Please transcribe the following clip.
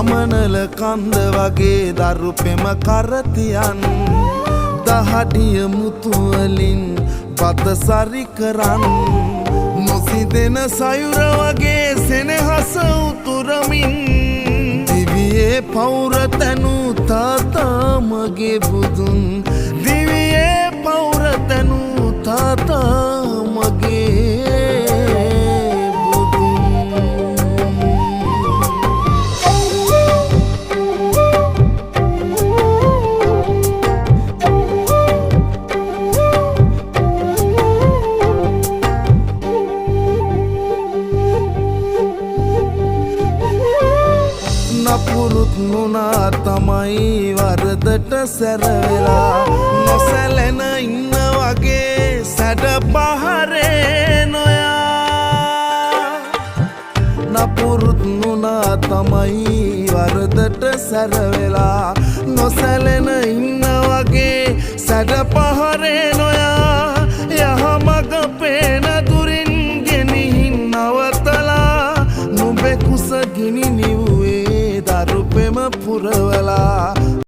ගමනල කන්ද වගේ දරු පෙම කරතියන් දහඩිය මුතුවලින් පත සරි කරන් නොසිදෙන සයුර වගේ සෙනෙහස උතුරමින් දිවියේ පෞර තැනු තාතා මගේ බුදුන් දිවියේ පෞර තැනු තාතා මගේ නපුරුත් නුනා තමයි වරදට සැරවෙලා නොසැලෙන ඉන්න වගේ සැඩ පහරේ නොයා නපුරුත් නුනා තමයි වරදට සැරවෙලා නොසැලෙන ඉන්න වගේ සැඩ පහරේ නොයා යහමග පේන දුරින් ගෙනිහින් නවතලා නුඹේ කුස ගිනි නිව්වේ දරු පෙම පුරවලා